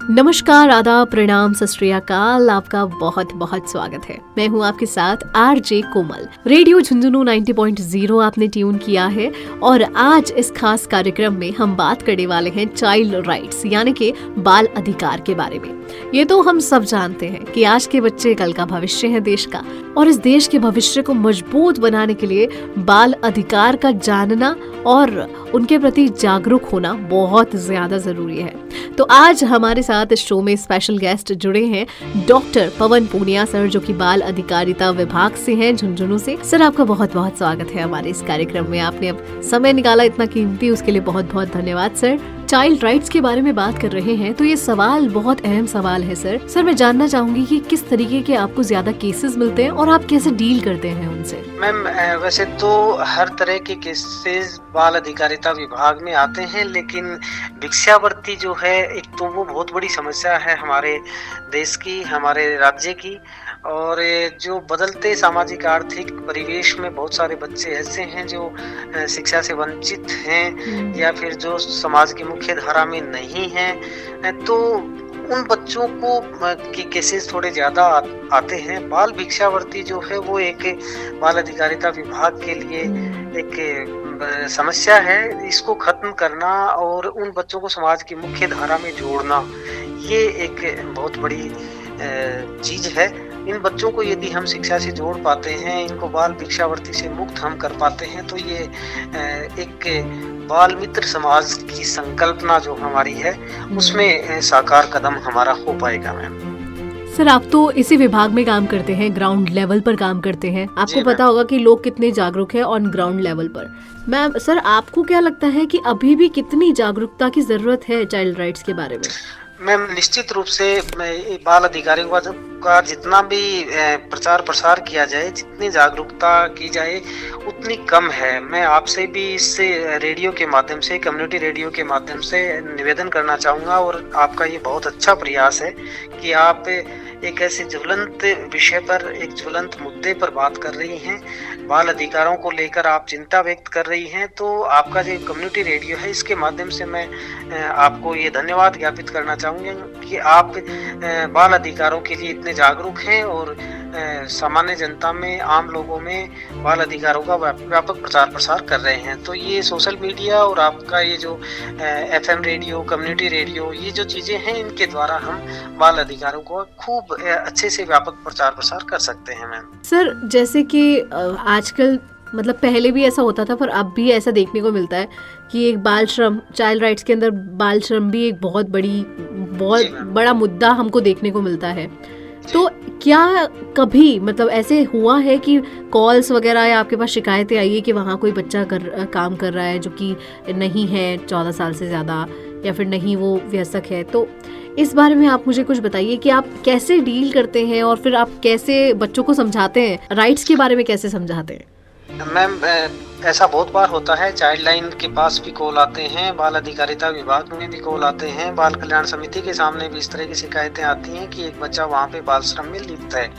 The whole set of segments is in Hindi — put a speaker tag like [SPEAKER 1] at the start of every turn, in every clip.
[SPEAKER 1] नमस्कार, आदाब, प्रणाम, सत श्री अकाल। आपका बहुत बहुत स्वागत है। मैं हूँ आपके साथ आरजे कोमल। रेडियो झुंझुनू 90.0 आपने ट्यून किया है और आज इस खास कार्यक्रम में हम बात करने वाले हैं चाइल्ड राइट्स यानी कि बाल अधिकार के बारे में। ये तो हम सब जानते हैं कि आज के बच्चे कल का भविष्य है देश का, और इस देश के भविष्य को मजबूत बनाने के लिए बाल अधिकार का जानना और उनके प्रति जागरूक होना बहुत ज्यादा जरूरी है। तो आज हमारे साथ इस शो में स्पेशल गेस्ट जुड़े हैं डॉक्टर पवन पूनिया सर, जो कि बाल अधिकारिता विभाग से हैं, झुंझुनू से। सर, आपका बहुत बहुत स्वागत है हमारे इस कार्यक्रम में। आपने अब समय निकाला इतना कीमती, उसके लिए बहुत बहुत धन्यवाद सर। चाइल्ड राइट्स के बारे में बात कर रहे हैं तो ये सवाल बहुत अहम सवाल है सर। सर, मैं जानना चाहूंगी कि किस तरीके के आपको ज्यादा केसेस मिलते हैं और आप कैसे डील करते हैं उनसे।
[SPEAKER 2] मैम, वैसे तो हर तरह के केसेस बाल अधिकारिता विभाग में आते हैं, लेकिन भिक्षावृत्ति जो है एक तो वो बहुत बड़ी समस्या है हमारे देश की, हमारे राज्य की। और जो बदलते सामाजिक आर्थिक परिवेश में बहुत सारे बच्चे ऐसे हैं जो शिक्षा से वंचित हैं या फिर जो समाज की मुख्य धारा में नहीं हैं, तो उन बच्चों को के केसेस थोड़े ज्यादा आते हैं। बाल भिक्षावृत्ति जो है वो एक बाल अधिकारिता विभाग के लिए एक समस्या है। इसको खत्म करना और उन बच्चों को समाज की मुख्य धारा में जोड़ना, ये एक बहुत बड़ी चीज है। इन बच्चों को यदि हम शिक्षा से जोड़ पाते हैं, इनको बाल भिक्षावृत्ति से मुक्त हम कर पाते हैं, तो ये एक बाल मित्र समाज की संकल्पना जो हमारी है उसमें साकार कदम हमारा हो पाएगा। मैम
[SPEAKER 1] सर, आप तो इसी विभाग में काम करते हैं, ग्राउंड लेवल पर काम करते हैं। आपको पता होगा कि लोग कितने जागरूक हैं ऑन ग्राउंड लेवल पर। मैम सर, आपको क्या लगता है कि अभी भी कितनी जागरूकता की जरूरत है चाइल्ड राइट्स के बारे में?
[SPEAKER 2] मैम, निश्चित रूप से बाल अधिकारियों का जितना भी प्रचार प्रसार किया जाए, जितनी जागरूकता की जाए उतनी कम है। मैं आपसे भी इस रेडियो के माध्यम से, कम्युनिटी रेडियो के माध्यम से निवेदन करना चाहूँगा, और आपका ये बहुत अच्छा प्रयास है कि आप एक ऐसे ज्वलंत विषय पर, एक ज्वलंत मुद्दे पर बात कर रही हैं, बाल अधिकारों को लेकर आप चिंता व्यक्त कर रही हैं। तो आपका जो कम्युनिटी रेडियो है, इसके माध्यम से मैं आपको ये धन्यवाद ज्ञापित करना चाहूँगा कि आप बाल अधिकारों के लिए इतने जागरूक हैं और सामान्य जनता में, आम लोगों में बाल अधिकारों का व्यापक प्रचार प्रसार कर रहे हैं। तो ये सोशल मीडिया और आपका ये जो FM रेडियो, कम्युनिटी रेडियो, ये जो चीजें हैं, इनके द्वारा हम बाल अधिकारों को खूब अच्छे से व्यापक प्रचार प्रसार कर सकते हैं। मैम
[SPEAKER 1] सर, जैसे कि आजकल, मतलब पहले भी ऐसा होता था पर अब भी ऐसा देखने को मिलता है कि एक बाल श्रम, चाइल्ड राइट्स के अंदर बाल श्रम भी एक बहुत बड़ा मुद्दा हमको देखने को मिलता है। तो क्या कभी मतलब ऐसे हुआ है कि कॉल्स वगैरह या आपके पास शिकायतें आई है कि वहाँ कोई बच्चा काम कर रहा है जो कि नहीं है 14 साल से ज़्यादा, या फिर नहीं वो वयस्क है? तो इस बारे में आप मुझे कुछ बताइए कि आप कैसे डील करते हैं और फिर आप कैसे बच्चों को समझाते हैं, राइट्स के बारे में कैसे समझाते हैं?
[SPEAKER 2] मैम, ऐसा बहुत बार होता है, चाइल्ड लाइन के पास भी कॉल आते हैं, बाल अधिकारिता विभाग में भी कॉल आते हैं, बाल कल्याण समिति के सामने भी इस तरह की शिकायतें आती हैं कि एक बच्चा वहाँ पे बाल श्रम में लिप्त है,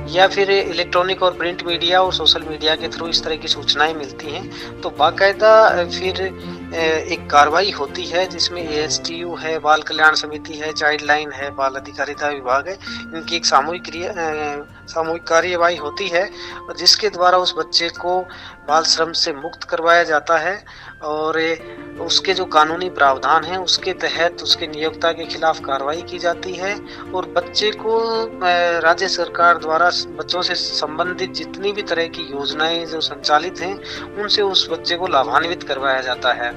[SPEAKER 2] या फिर इलेक्ट्रॉनिक और प्रिंट मीडिया और सोशल मीडिया के थ्रू इस तरह की सूचनाएं मिलती हैं। तो बाकायदा फिर एक कार्रवाई होती है जिसमें ASTU है, बाल कल्याण समिति है, चाइल्ड लाइन है, बाल अधिकारिता विभाग है, इनकी एक सामूहिक कार्यवाही होती है, जिसके द्वारा उस बच्चे को बाल श्रम से मुक्त करवाया जाता है और उसके जो कानूनी प्रावधान हैं उसके तहत उसके नियोक्ता के खिलाफ कार्रवाई की जाती है, और बच्चे को राज्य सरकार द्वारा बच्चों से संबंधित जितनी भी तरह की योजनाएं जो संचालित हैं उनसे उस बच्चे को लाभान्वित करवाया जाता है।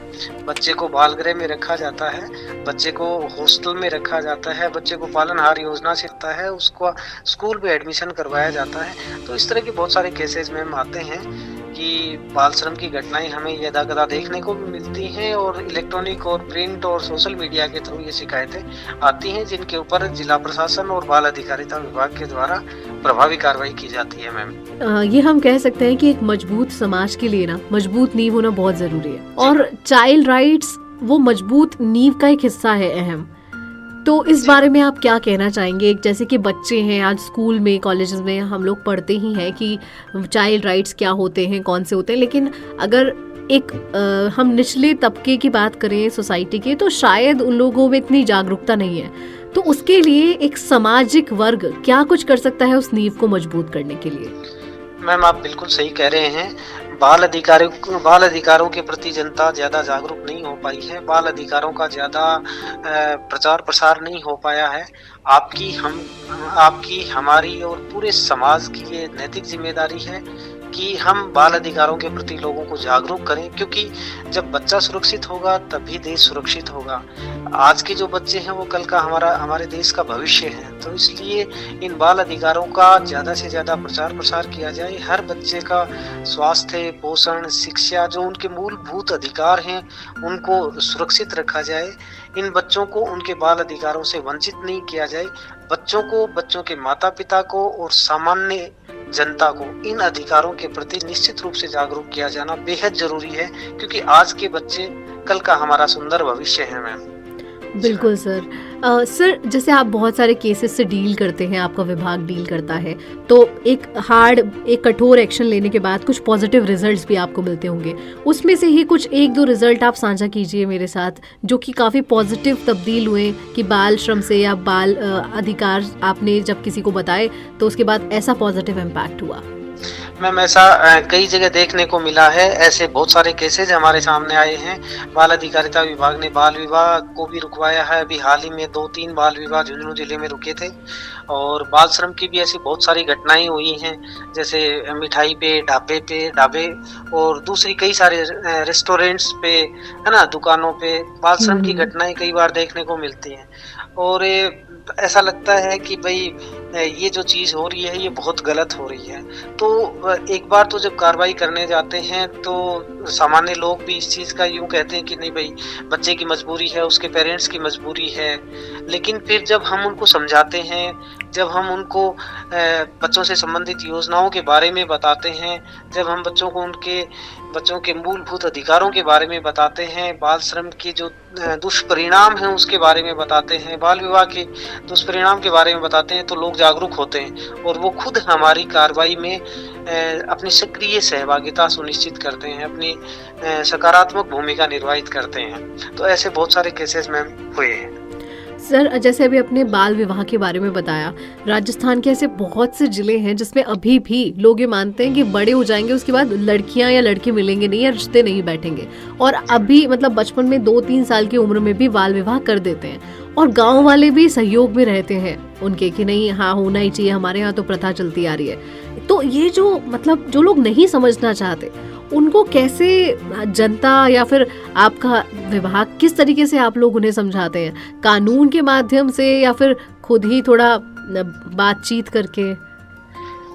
[SPEAKER 2] बच्चे को बाल गृह में रखा जाता है, बच्चे को हॉस्टल में रखा जाता है, बच्चे को पालनहार योजना से होता है, उसको स्कूल में एडमिशन करवाया जाता है। तो इस तरह के बहुत सारे केसेस में आते हैं कि बाल श्रम की घटनाएं हमें यदाकदा देखने को भी मिलती हैं, और इलेक्ट्रॉनिक और प्रिंट और सोशल मीडिया के थ्रू ये शिकायतें आती हैं, जिनके ऊपर जिला प्रशासन और बाल अधिकारिता विभाग के द्वारा प्रभावी कार्रवाई की जाती है। मैम,
[SPEAKER 1] ये हम कह सकते हैं कि एक मजबूत समाज के लिए ना मजबूत नींव होना बहुत जरूरी है, और चाइल्ड राइट्स वो मजबूत नींव का एक हिस्सा है, अहम। तो इस बारे में आप क्या कहना चाहेंगे? जैसे कि बच्चे हैं, आज स्कूल में, कॉलेजेस में हम लोग पढ़ते ही हैं कि चाइल्ड राइट्स क्या होते हैं, कौन से होते हैं, लेकिन अगर एक हम निचले तबके की बात करें सोसाइटी की, तो शायद उन लोगों में इतनी जागरूकता नहीं है। तो उसके लिए एक सामाजिक वर्ग क्या कुछ कर सकता है उस नींव को मजबूत करने के लिए?
[SPEAKER 2] मैम, आप बिल्कुल सही कह रहे हैं। बाल अधिकारों के प्रति जनता ज़्यादा जागरूक नहीं हो पाई है। बाल अधिकारों का ज़्यादा प्रचार प्रसार नहीं हो पाया है। आपकी, हमारी और पूरे समाज की ये नैतिक जिम्मेदारी है कि हम बाल अधिकारों के प्रति लोगों को जागरूक करें, क्योंकि जब बच्चा सुरक्षित होगा तभी देश सुरक्षित होगा। आज के जो बच्चे हैं वो कल का हमारे देश का भविष्य है। तो इसलिए इन बाल अधिकारों का ज़्यादा से ज़्यादा प्रचार प्रसार किया जाए। हर बच्चे का स्वास्थ्य, पोषण, शिक्षा, जो उनके मूलभूत अधिकार हैं, उनको सुरक्षित रखा जाए। इन बच्चों को उनके बाल अधिकारों से वंचित नहीं किया जाए। बच्चों के माता पिता को और सामान्य जनता को इन अधिकारों के प्रति निश्चित रूप से जागरूक किया जाना बेहद जरूरी है, क्योंकि आज के बच्चे कल का हमारा सुंदर भविष्य है। मैम,
[SPEAKER 1] बिल्कुल सर। सर, जैसे आप बहुत सारे केसेस से डील करते हैं, आपका विभाग डील करता है, तो एक कठोर एक्शन लेने के बाद कुछ पॉजिटिव रिजल्ट्स भी आपको मिलते होंगे। उसमें से ही कुछ 1-2 रिजल्ट आप साझा कीजिए मेरे साथ, जो कि काफ़ी पॉजिटिव तब्दील हुए, कि बाल श्रम से या बाल अधिकार आपने जब किसी को बताए तो उसके बाद ऐसा पॉजिटिव इम्पैक्ट हुआ।
[SPEAKER 2] मैम, ऐसा कई जगह देखने को मिला है। ऐसे बहुत सारे केसेज हमारे सामने आए हैं। बाल अधिकारिता विभाग ने बाल विवाह को भी रुकवाया है। अभी हाल ही में 2-3 बाल विवाह झुंझुनू जिले में रुके थे। और बाल श्रम की भी ऐसी बहुत सारी घटनाएं हुई हैं, जैसे मिठाई पे, ढाबे और दूसरी कई सारे रेस्टोरेंट्स पे, है ना, दुकानों पे बाल श्रम की घटनाएं कई बार देखने को मिलती हैं। और ऐसा लगता है कि भाई ये जो चीज़ हो रही है ये बहुत गलत हो रही है। तो एक बार तो जब कार्रवाई करने जाते हैं तो सामान्य लोग भी इस चीज़ का यूँ कहते हैं कि नहीं भाई, बच्चे की मजबूरी है, उसके पेरेंट्स की मजबूरी है। लेकिन फिर जब हम उनको समझाते हैं, जब हम उनको बच्चों से संबंधित योजनाओं के बारे में बताते हैं, जब हम बच्चों के मूलभूत अधिकारों के बारे में बताते हैं, बाल श्रम के जो दुष्परिणाम हैं उसके बारे में बताते हैं, बाल विवाह के दुष्परिणाम के बारे में बताते हैं, तो लोग जागरूक होते हैं और वो खुद हमारी कार्रवाई में अपनी सक्रिय सहभागिता सुनिश्चित करते हैं, अपनी सकारात्मक भूमिका निर्वाहित करते हैं। तो ऐसे बहुत सारे केसेस में हुए हैं।
[SPEAKER 1] सर, जैसे अभी अपने बाल विवाह के बारे में बताया, राजस्थान के ऐसे बहुत से जिले हैं जिसमें अभी भी लोग ये मानते हैं कि बड़े हो जाएंगे उसके बाद लड़कियां या लड़के मिलेंगे नहीं या रिश्ते नहीं बैठेंगे, और अभी मतलब बचपन में 2-3 साल की उम्र में भी बाल विवाह कर देते हैं। और गांव वाले भी सहयोग में रहते हैं उनके कि नहीं, हाँ होना ही चाहिए, हमारे यहाँ तो प्रथा चलती आ रही है। तो ये जो लोग नहीं समझना चाहते, उनको कैसे जनता या फिर आपका विभाग, किस तरीके से आप लोग उन्हें समझाते हैं? कानून के माध्यम से या फिर खुद ही थोड़ा बातचीत करके?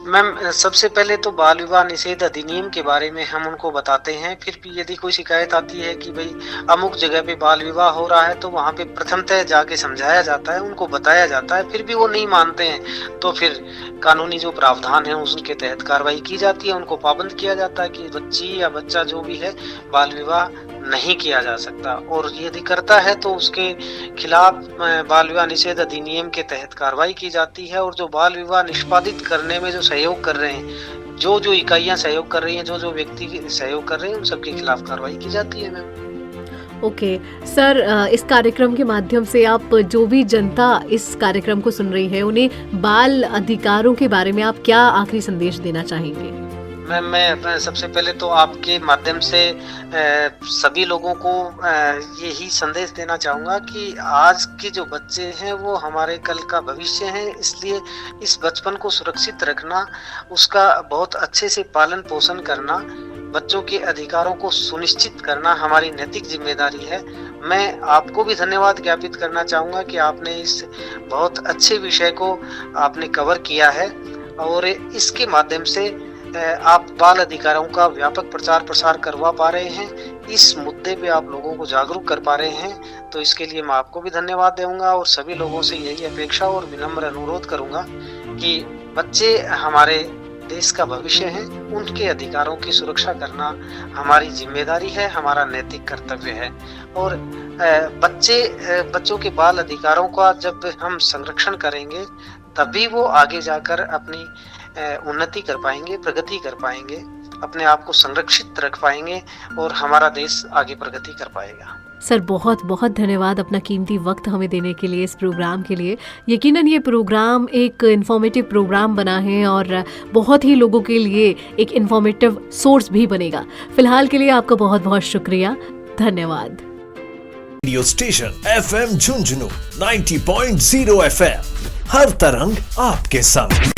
[SPEAKER 2] मैम, सबसे पहले तो बाल विवाह निषेध अधिनियम के बारे में हम उनको बताते हैं। फिर भी यदि कोई शिकायत आती है कि भाई अमुक जगह पे बाल विवाह हो रहा है, तो वहाँ पे प्रथमतः जाके समझाया जाता है, उनको बताया जाता है। फिर भी वो नहीं मानते हैं तो फिर कानूनी जो प्रावधान है उसके तहत कार्रवाई की जाती है, उनको पाबंद किया जाता है कि बच्ची या बच्चा जो भी है बाल विवाह नहीं किया जा सकता। और यदि करता है तो उसके खिलाफ बाल विवाह निषेध अधिनियम के तहत कार्रवाई की जाती है। और जो बाल विवाह निष्पादित करने में जो सहयोग कर रहे हैं, जो इकाइयां सहयोग कर रही हैं, जो व्यक्ति सहयोग कर रहे हैं, उन सबके खिलाफ कार्रवाई की जाती है। मैम,
[SPEAKER 1] ओके सर, इस कार्यक्रम के माध्यम से आप जो भी जनता इस कार्यक्रम को सुन रही है, उन्हें बाल अधिकारों के बारे में आप क्या आखिरी संदेश देना चाहेंगे?
[SPEAKER 2] मैं सबसे पहले तो आपके माध्यम से सभी लोगों को यही संदेश देना चाहूँगा कि आज के जो बच्चे हैं वो हमारे कल का भविष्य हैं। इसलिए इस बचपन को सुरक्षित रखना, उसका बहुत अच्छे से पालन पोषण करना, बच्चों के अधिकारों को सुनिश्चित करना हमारी नैतिक जिम्मेदारी है। मैं आपको भी धन्यवाद ज्ञापित करना चाहूँगा कि आपने इस बहुत अच्छे विषय को आपने कवर किया है और इसके माध्यम से आप बाल अधिकारों का व्यापक प्रचार प्रसार करवा पा रहे हैं। इस मुद्दे पे आप लोगों को जागरूक कर पा रहे हैं, तो इसके लिए मैं आपको भी धन्यवाद दूंगा और सभी लोगों से यही अपेक्षा और विनम्र अनुरोध करूंगा कि बच्चे हमारे देश का भविष्य हैं, उनके अधिकारों की सुरक्षा करना हमारी जिम्मेदारी है, हमारा नैतिक कर्तव्य है। और बच्चों के बाल अधिकारों का जब हम संरक्षण करेंगे तभी वो आगे जाकर अपनी उन्नति कर पाएंगे, प्रगति कर पाएंगे, अपने आप को संरक्षित रख पाएंगे और हमारा देश आगे प्रगति कर पाएगा।
[SPEAKER 1] सर बहुत बहुत धन्यवाद अपना कीमती वक्त हमें देने के लिए, इस प्रोग्राम के लिए। यकीनन ये प्रोग्राम एक इन्फॉर्मेटिव प्रोग्राम बना है और बहुत ही लोगों के लिए एक इन्फॉर्मेटिव सोर्स भी बनेगा। फिलहाल के लिए आपका बहुत बहुत शुक्रिया, धन्यवाद।
[SPEAKER 3] Radio station FM Jhunjhunu 90.0 FM, हर तरंग आपके संग।